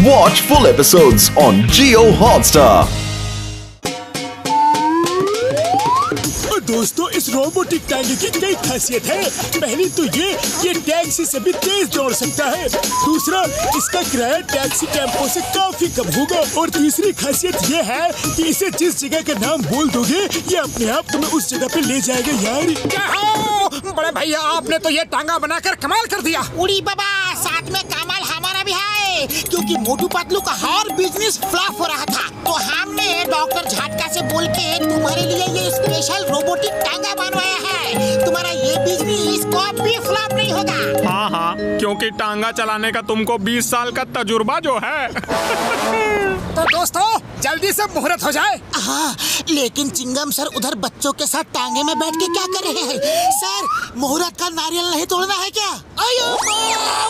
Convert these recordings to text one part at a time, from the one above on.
Watch full episodes on Jio Hotstar. दोस्तों, इस robotic टांगे की कई खासियत है। पहली तो ये टैक्सी से भी तेज दौड़ सकता है। दूसरा, इसका किराया टैक्सी टेम्पो से काफी कम होगा। और तीसरी खासियत ये है कि इसे जिस जगह का नाम बोल दोगे, ये अपने आप तुम्हें उस जगह पे ले जाएगा यार। क्या हो बड़े भैया, आपने तो ये टांगा बनाकर कमाल कर दिया। उड़ी बाबा, साथ में कमाल हमारा भी है, क्योंकि मोटू पतलू का हर बिजनेस फ्लॉप हो रहा था, तो हमने डॉक्टर झटका से बोल के तुम्हारे लिए ये स्पेशल रोबोटिक टांगा बनवाया है। तुम्हारा ये बिजनेस कभी फ्लॉप नहीं होगा। हाँ, क्योंकि टांगा चलाने का तुमको 20 साल का तजुर्बा जो है। तो दोस्तों, जल्दी से मुहूर्त हो जाए। हाँ, लेकिन चिंगम सर उधर बच्चों के साथ टांगे में बैठ के क्या कर रहे हैं? सर, मुहूर्त का नारियल नहीं तोड़ना है क्या? अयो,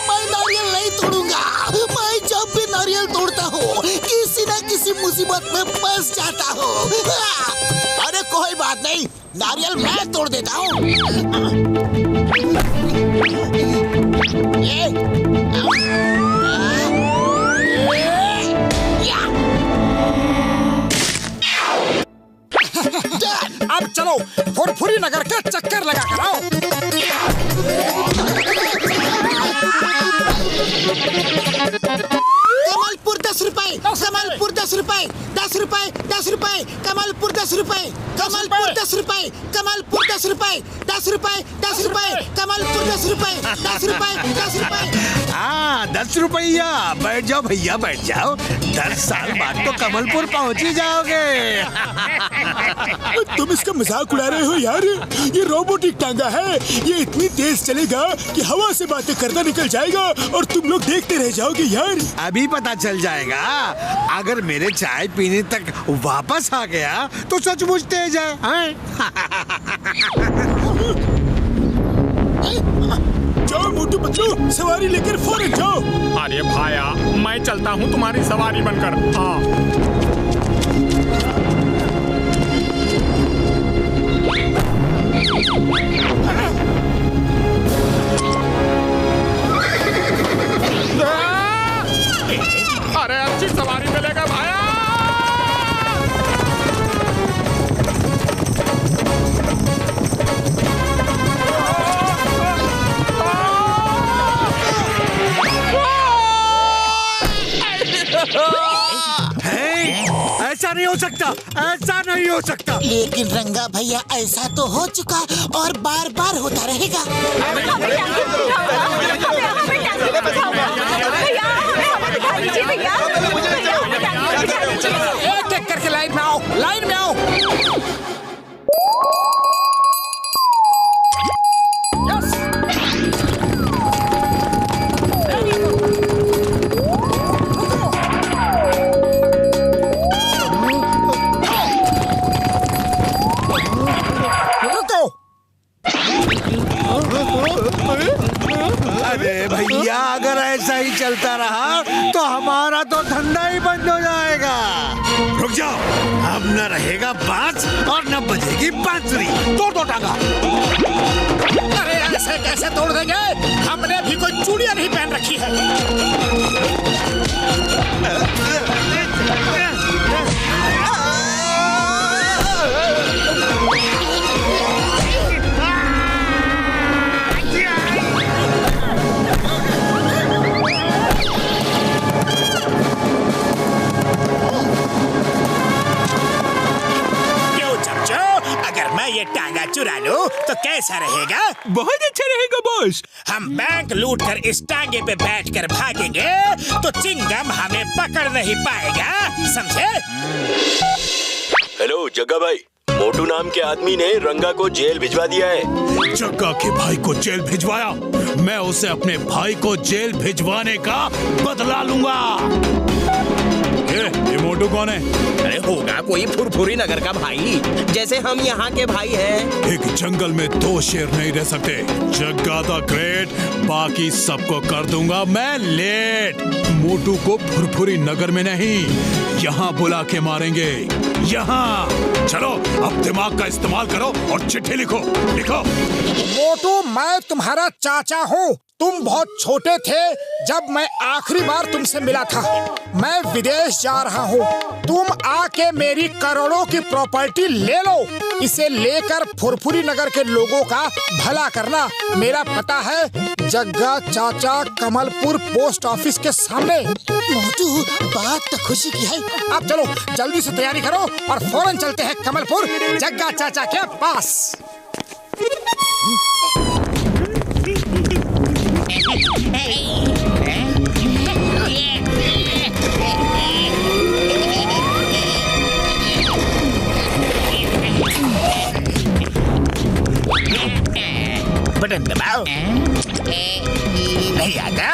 मैं नारियल नहीं तोड़ूंगा। मैं जब भी नारियल तोड़ता हूँ, किसी न किसी मुसीबत में फंस जाता हूँ। अरे कोई बात नहीं, नारियल मैं तोड़ देता हूँ। अब चलो फुरफुरी नगर के चक्कर लगा कर आओ। कमलपुर 10 रुपए, कमलपुर 10 रुपए, 10 रुपए, 10 रुपए, कमलपुर 10 रुपए, कमलपुर 10 रुपए, कमलपुर 10 रुपए, 10 रुपए, 10 रुपए, कमलपुर 10 रुपए, 10 रुपए, 10 रुपए। हाँ, 10 रुपया। बैठ जाओ भैया, बैठ जाओ। 10 साल बाद तो कमलपुर पहुँच ही जाओगे। तुम इसका मजाक उड़ा रहे हो यार। ये रोबोटिक टांगा है, ये इतनी तेज चलेगा कि हवा से बातें करता निकल जाएगा और तुम लोग देखते रह जाओगे यार। अभी पता चल जाएगा। अगर मेरे चाय पीने तक वापस आ गया तो सचमुच तेज है। जाओ मोटू पतलू, सवारी लेकर फौरन जाओ। अरे भाया, मैं चलता हूँ तुम्हारी सवारी बनकर। हाँ, अरे अच्छी सवारी मिलेगा भाया। ऐसा नहीं हो सकता, ऐसा नहीं हो सकता। लेकिन रंगा भैया, ऐसा तो हो चुका और बार बार होता रहेगा। एक एक करके लाइन में आओ, लाइन में आओ। अरे भैया, अगर ऐसा ही चलता रहा तो हमारा तो धंधा ही बंद हो जाएगा। रुक जाओ, अब न रहेगा बांस और न बजेगी बांसुरी। तोड़ दो टांगा। अरे ऐसे कैसे तोड़ देंगे? हमने भी कोई चूड़ियां नहीं पहन रखी है। ये टांगा चुरा लो तो कैसा रहेगा? बहुत अच्छा रहेगा बॉस। हम बैंक लूट कर इस टांगे पे बैठ कर भागेंगे तो चिंगम हमें पकड़ नहीं पाएगा, समझे? हेलो जग्गा भाई, मोटू नाम के आदमी ने रंगा को जेल भिजवा दिया है। जग्गा के भाई को जेल भिजवाया? मैं उसे अपने भाई को जेल भिजवाने का बदला लूंगा। ये मोटू कौन है? अरे होगा कोई फुरफुरी नगर का भाई, जैसे हम यहाँ के भाई हैं। एक जंगल में 2 शेर नहीं रह सकते। जग्गा द ग्रेट, बाकी सबको कर दूंगा मैं लेट। मोटू को फुरफुरी नगर में नहीं, यहाँ बुला के मारेंगे। यहाँ चलो, अब दिमाग का इस्तेमाल करो और चिट्ठी लिखो। लिखो। मोटू, मैं तुम्हारा चाचा हूँ, तुम बहुत छोटे थे जब मैं आखिरी बार तुमसे मिला था। मैं विदेश जा रहा हूँ। तुम आके मेरी करोड़ों की प्रॉपर्टी ले लो। इसे लेकर फुरफुरी नगर के लोगों का भला करना। मेरा पता है जग्गा चाचा, कमलपुर पोस्ट ऑफिस के सामने। मोटू, बात तो खुशी की है। अब चलो जल्दी से तैयारी करो और फौरन चलते हैं कमलपुर जग्गा चाचा के पास। बटन दबाओ। नहीं आता?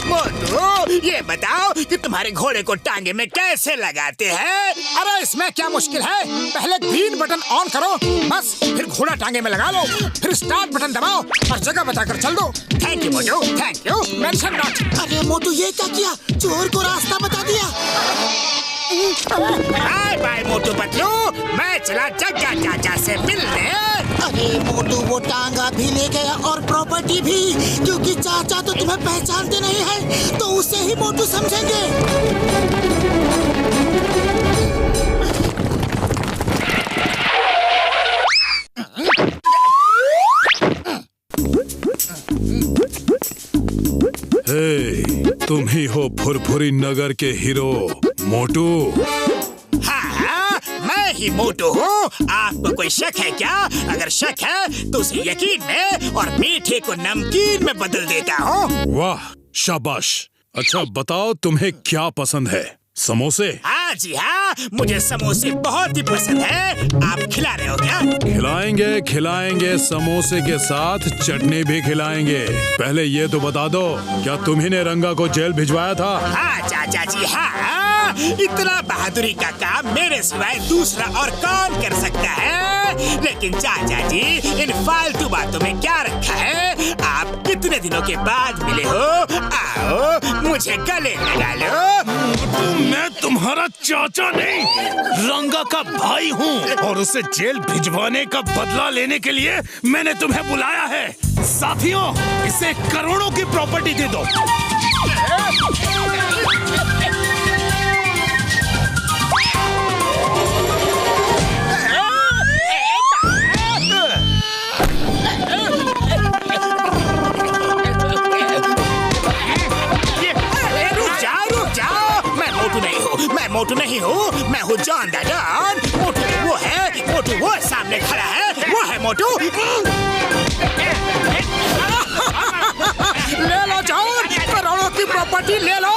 मोटू, ये बताओ कि तुम्हारे घोड़े को टांगे में कैसे लगाते हैं? अरे इसमें क्या मुश्किल है? पहले ग्रीन बटन ऑन करो, बस फिर घोड़ा टांगे में लगा लो, फिर स्टार्ट बटन दबाओ और जगह बताकर चल दो। Thank you Motu, thank you. Mention not. अरे मोटू, ये क्या किया? चोर को रास्ता बता दिया। बाय बाय मोटू पतलू, मैं चला जग्गा चाचा से मिलने। अरे मोटू, वो टांगा भी ले गया और प्रॉपर्टी भी, क्योंकि चाचा तो तुम्हें पहचानते नहीं है, तो उसे ही मोटू समझेंगे। तुम ही हो फुरफुरी नगर के हीरो मोटू? हाँ, मैं ही मोटू हूँ। आपको कोई शक है क्या? अगर शक है तो उसे यकीन में और मीठे को नमकीन में बदल देता हूँ। वाह, शाबाश। अच्छा बताओ, तुम्हें क्या पसंद है? समोसे? हाँ जी हाँ, मुझे समोसे बहुत ही पसंद है। आप खिला रहे हो क्या? खिलाएंगे खिलाएंगे, समोसे के साथ चटनी भी खिलाएंगे। पहले ये तो बता दो, क्या तुम्ही ने रंगा को जेल भिजवाया था? हाँ चाचा जी हाँ। इतना बहादुरी का काम मेरे सिवाय दूसरा और कौन कर सकता है? लेकिन चाचा जी, इन फालतू बातों में क्या रखा है? आप कितने दिनों के बाद मिले हो? आओ मुझे गले लगा लो। मैं तुम्हारा चाचा नहीं, रंगा का भाई हूँ और उसे जेल भिजवाने का बदला लेने के लिए मैंने तुम्हें बुलाया है। साथियों, इसे करोड़ों की प्रॉपर्टी दे दो। मोटू नहीं हूँ, मैं हूँ जॉन द डॉन। मोटू वो है, मोटू वो सामने खड़ा है, वो है मोटू। ले लो जॉन, करोड़ों की प्रॉपर्टी ले लो।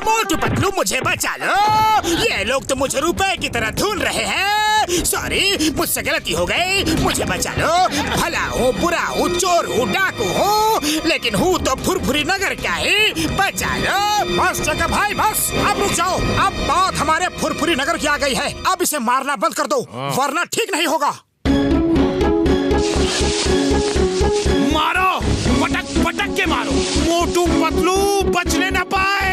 मोटू पतलू, मुझे बचा लो। ये लोग तो मुझे रुपए की तरह ढूंढ रहे हैं। सॉरी, मुझसे गलती हो गई, मुझे बचा लो। भला हूँ, बुरा हूँ, चोर हूँ, डाकू हूँ, लेकिन हूँ तो फुरफुरी नगर का ही। बचा लो। बस जगह भाई, बस अब रुक जाओ। अब बात हमारे फुरफुरी नगर की आ गई है। अब इसे मारना बंद कर दो, वरना ठीक नहीं होगा। मारो, पटक पटक के मारो। मोटू पतलू बचने न पाए।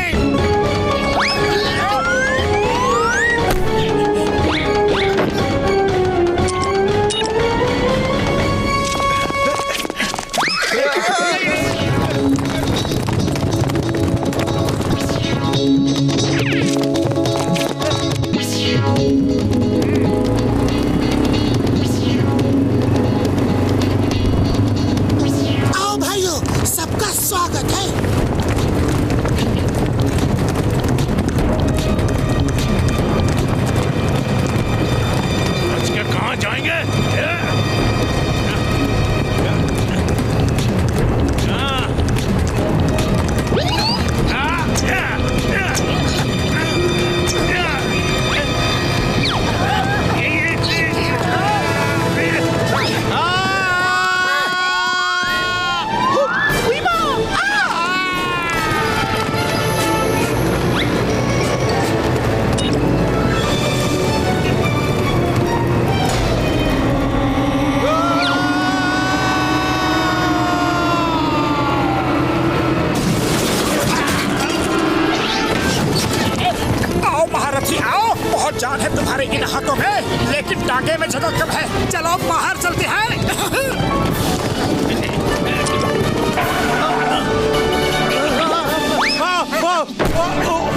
टांगे में जगह कब है? चलो बाहर चलते हैं।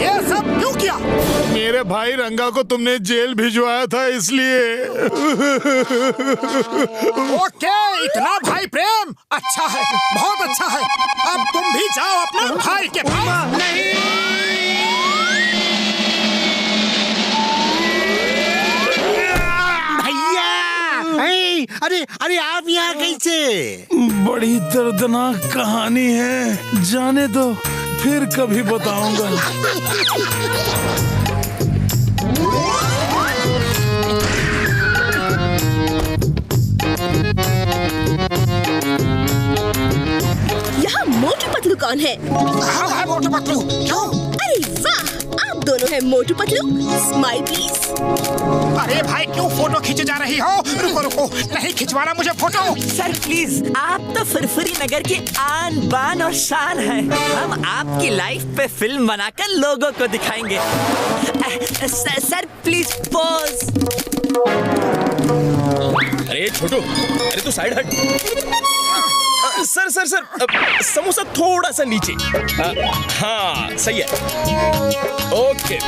ये सब क्यों किया? मेरे भाई रंगा को तुमने जेल भिजवाया था इसलिए। ओके, इतना भाई प्रेम अच्छा है, बहुत अच्छा है। अब तुम भी जाओ अपने भाई के पास। अरे अरे आप यहाँ कैसे? बड़ी दर्दनाक कहानी है, जाने दो, फिर कभी बताऊंगा। यहाँ मोटू पतलू कौन है? हम है मोटू पतलू। क्यों? अरे वाह, आप दोनों हैं मोटू पतलू। Smile please. अरे भाई क्यों फोटो खींचे जा रही हो? रुको रुको, नहीं खिंचवाना मुझे फोटो। सर प्लीज, आप तो फुरफुरी नगर के आन बान और शान हैं। हम आपकी लाइफ पे फिल्म बनाकर लोगों को दिखाएंगे। Sir please pose. अरे छोटू, अरे तू साइड हट। सर सर सर, समोसा थोड़ा सा नीचे। हाँ सही है। Okay,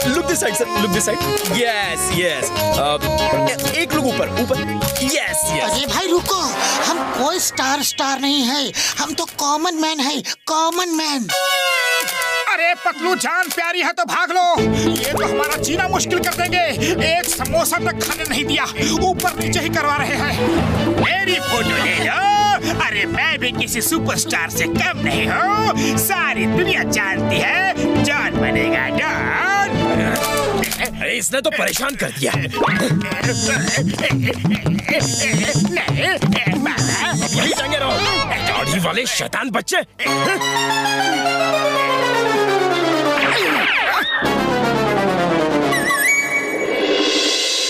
look this side sir, look this side. Yes yes, एक लुक ऊपर ऊपर। Yes yes. अरे भाई रुको, हम कोई स्टार नहीं है, हम तो कॉमन मैन है, कॉमन मैन। अरे पतलू जान प्यारी है तो भाग लो, ये तो हमारा जीना मुश्किल कर देंगे। एक समोसा तक खाने नहीं दिया, ऊपर नीचे ही करवा रहे हैं। मेरी फोटो ले लो। अरे मैं भी किसी सुपरस्टार से कम नहीं हूँ, सारी दुनिया जानती है जॉन बनेगा जॉन। अरे इसने तो परेशान कर दिया। यही जाएंगे रहो, दाढ़ी वाले शैतान बच्चे।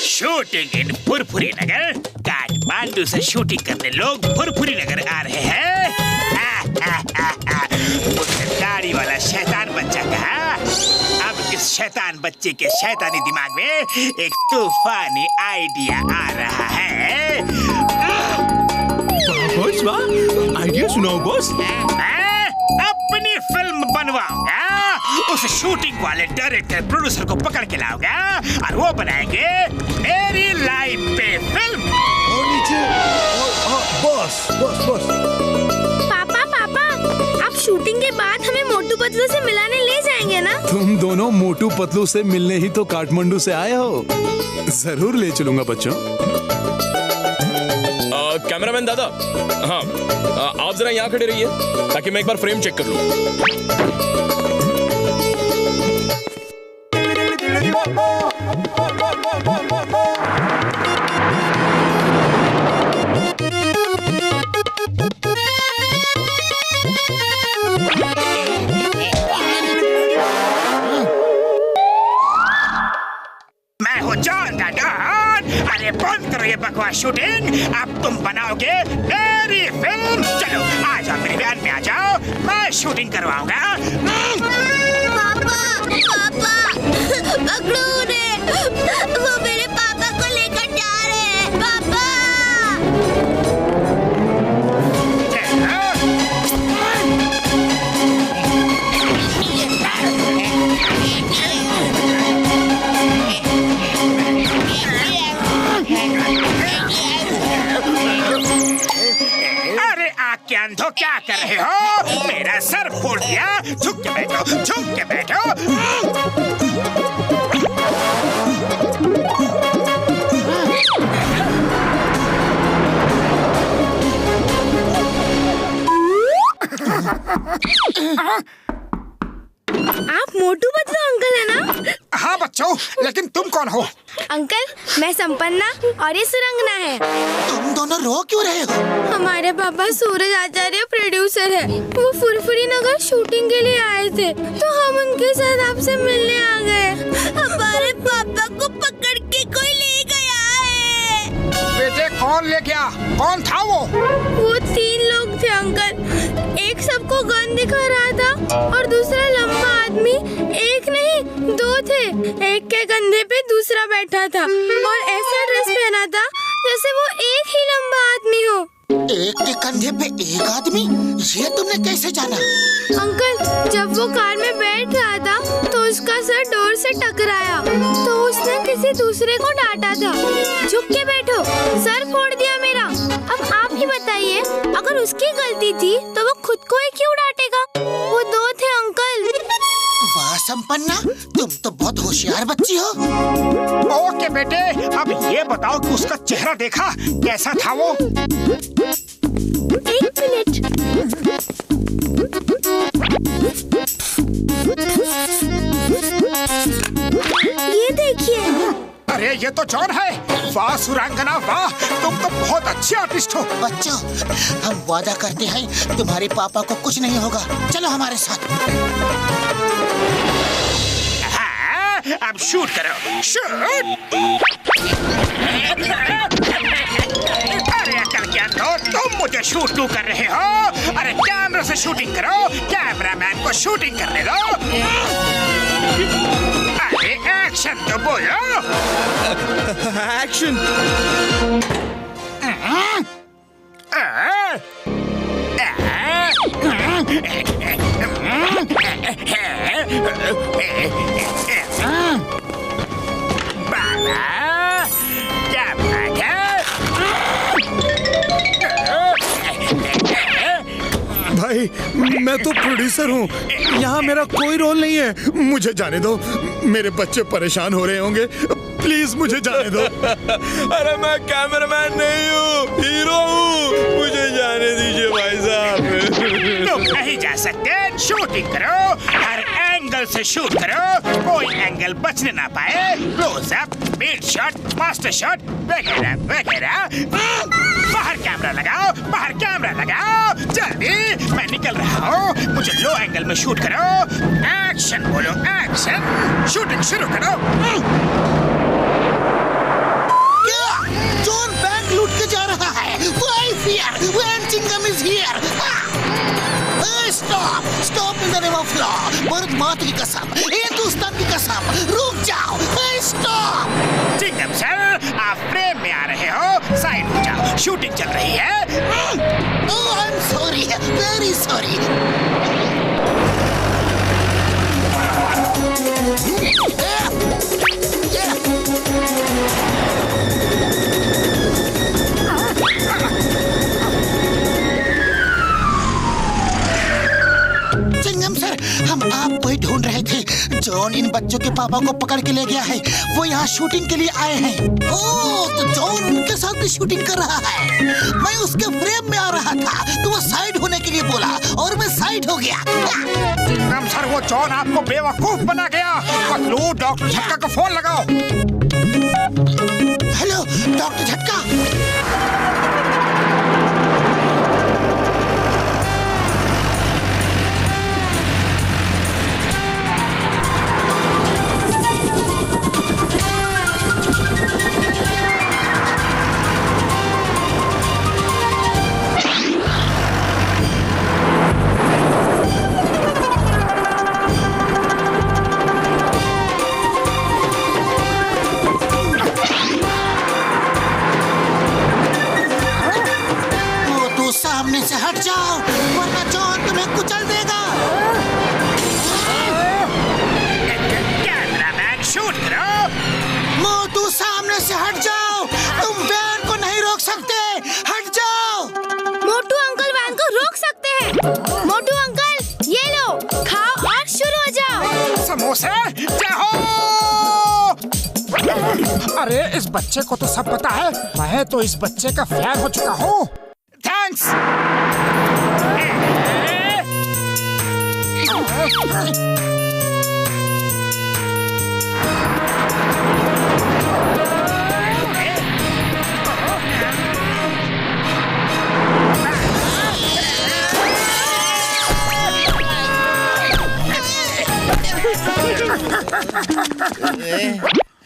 शूटिंग इन फुरफुरी नगर। काठमांडू से शूटिंग करने लोग फुरफुरी नगर आ रहे हैं। उसने दाढ़ी वाला शैतान बच्चा कहा। अब इस शैतान बच्चे के शैतानी दिमाग में एक तूफानी आइडिया आ रहा है। बॉस वाह, आइडिया सुनाओ बॉस। अपनी फिल्म बनवाऊंगा, उस शूटिंग वाले डायरेक्टर प्रोड्यूसर को पकड़ के लाऊंगा और वो बनाएंगे मेरी लाइफ पे फिल्म। Boss boss boss. पापा पापा, आप शूटिंग के बाद हमें मोटू पतलू से मिलाने ले जाएंगे ना? तुम दोनों मोटू पतलू से मिलने ही तो काठमांडू से आए हो। जरूर ले चलूंगा बच्चों। कैमरामैन दादा, हाँ आप जरा यहाँ खड़े रहिए ताकि मैं एक बार फ्रेम चेक कर लूं। मैं हूँ जॉन द डॉन। अरे बंद करो ये बकवास शूटिंग, अब तुम बनाओगे मेरी फिल्म। चलो आ जाओ मेरे बयान में आ जाओ, मैं शूटिंग करवाऊंगा। पापा पापा, पकड़ो उन्हें, वो मेरे पापा को लेकर जा रहे हैं। पापा अरे आग के अंधो क्या कर रहे हो? मेरा सर फोड़ दिया। झुक के बैठो, झुक के बैठो। आप मोटू पतलू अंकल है ना? हाँ बच्चों, लेकिन तुम कौन हो? अंकल, मैं संपन्ना और ये सुरंगना है। तुम दोनों रो क्यों रहे हो? हमारे पापा सूरज आचार्य प्रोड्यूसर है, वो फुरफुरी नगर शूटिंग के लिए आए थे, तो हम उनके साथ आपसे मिलने आ गए। हमारे पापा को पकड़ के कोई ले गया है। बेटे कौन ले गया? कौन था वो? वो 3 लोग थे अंकल, एक सबको गन दिखा रहा था और दूसरा लंबा आदमी आदमी एक नहीं 2 थे। एक के कंधे पे दूसरा बैठा था और ऐसा ड्रेस पहना था जैसे वो एक ही लंबा आदमी हो। एक के कंधे पे एक आदमी? ये तुमने कैसे जाना? अंकल, जब वो कार में बैठ रहा था तो उसका सर डोर से टकराया तो उसने किसी दूसरे को डांटा था। झुक के बैठो, सर फोड़ दिया मेरा। अब आप ही बताइए, अगर उसकी गलती थी तो वो खुद को ही क्यों डांटेगा? वो 2 थे अंकल। वाह संपन्ना, तुम तो बहुत होशियार बच्ची हो। ओके बेटे, अब ये बताओ कि उसका चेहरा देखा कैसा था वो? 1 मिनट। ये देखिए। अरे ये तो जॉन है। वाह सुरांगना वाह, तुम तो बहुत अच्छे आर्टिस्ट हो। बच्चों, हम वादा करते हैं तुम्हारे पापा को कुछ नहीं होगा। चलो हमारे साथ। हाँ, अब शूट करो, शूट। अरे अकल क्या तो तुम मुझे शूट क्यों कर रहे हो? अरे कैमरा से शूटिंग करो, कैमरामैन को शूटिंग करने दो। अरे एक्शन तो बोलो। एक्शन। बाबा क्या बात है? भाई, मैं तो प्रोड्यूसर हूँ, यहाँ मेरा कोई रोल नहीं है। मुझे जाने दो, मेरे बच्चे परेशान हो रहे होंगे। प्लीज मुझे जाने दो। अरे मैं कैमरामैन नहीं हूँ, हीरो हूँ। मुझे जाने दीजिए भाई साहब। तुम नहीं जा सकते। शूटिंग करो, हर एंगल से शूट करो, कोई एंगल बचने ना पाए। Close up, mid shot, master shot वगैरह वगैरह। बाहर कैमरा लगाओ, बाहर कैमरा लगाओ, जल्दी। मैं निकल रहा हूँ, मुझे लो एंगल में शूट करो। एक्शन बोलो, एक्शन। शूटिंग शुरू करो। जॉन बैंक लूट के जा रहा है। Why fear when Chingam is here? Stop! Stop in the name of law. Bharat माता की कसम, हिंदुस्तान की कसम, रुक जाओ। Stop! चिंगम सर, आप फ्रेम में आ रहे हो, साइड हो जाओ, शूटिंग चल रही है। Oh, I'm sorry, very sorry. चिंगम सर, हम आपको ही ढूंढ रहे थे। जॉन इन बच्चों के पापा को पकड़ के ले गया है। वो यहाँ शूटिंग के लिए आए हैं। ओह, तो जॉन उनके साथ भी शूटिंग कर रहा है। मैं उसके फ्रेम में आ रहा था तो वो साइड होने के लिए बोला और मैं साइड हो गया। चिंगम सर, वो जॉन आपको बेवकूफ बना गया। पतलू, डॉक्टर झटका को फोन लगाओ। हेलो डॉक्टर झटका। सामने से हट जाओ वरना जॉन तुम्हें कुचल देगा। कैमरामैन शूट करो। मोटू सामने से हट जाओ, तुम वैन को नहीं रोक सकते। हट जाओ। मोटू अंकल वैन को रोक सकते हैं। मोटू अंकल, ये लो, खाओ और शुरू हो जाओ। समोसे जाओ। अरे इस बच्चे को तो सब पता है। मैं तो इस बच्चे का फैन हो चुका हूँ। थैंक्स।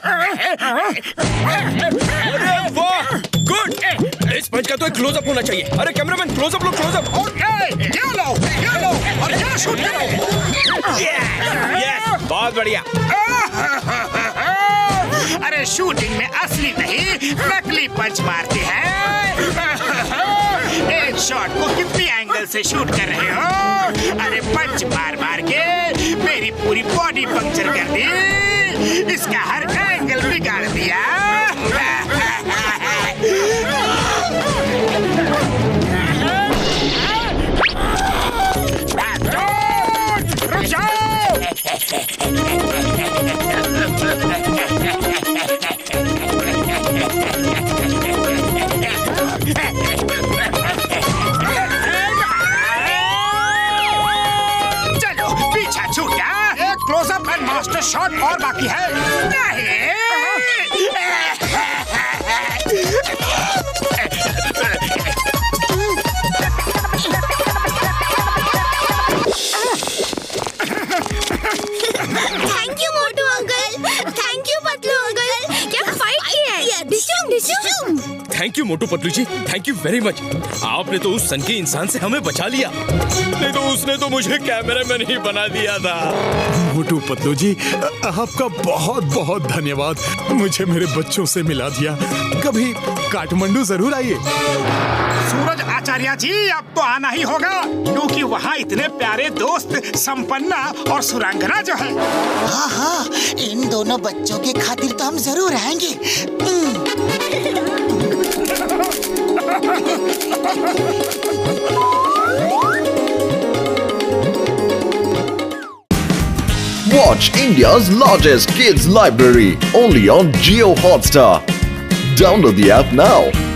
अरे वाह, गुड। इस समझ का तो एक क्लोजअप होना चाहिए। अरे कैमरामैन क्लोजअप लो, क्लोजअप। ये लो और ये शूट करो। यस, बहुत बढ़िया। अरे शूटिंग में असली नहीं नकली पंच मारते हैं। एक शॉट को कितनी एंगल से शूट कर रहे हो? अरे पंच मार मार के मेरी पूरी बॉडी पंक्चर कर दी, इसका हर एंगल बिगाड़ दिया। रुक जाओ। चलो पीछा छूटा। एक क्लोजअप एंड मास्टर शॉट और बाकी है। Thank you Motu uncle, thank you Patlu uncle, क्या फाइट की है। डिशुम डिशुम। Thank you Motu Patlu ji, thank you very much. आपने तो उस सनकी इंसान से हमें बचा लिया, नहीं तो उसने तो मुझे कैमरामैन ही बना दिया था। मोटू पतलू जी, आपका बहुत बहुत धन्यवाद, मुझे मेरे बच्चों से मिला दिया। कभी काठमांडू जरूर आइए। सूरज आचार्य जी, अब तो आना ही होगा, क्योंकि वहाँ इतने प्यारे दोस्त संपन्ना और सुरांगना जो है। हाँ हाँ, इन दोनों बच्चों के खातिर तो हम जरूर आएंगे। Watch India's largest kids library only on Jio Hotstar. Download the app now.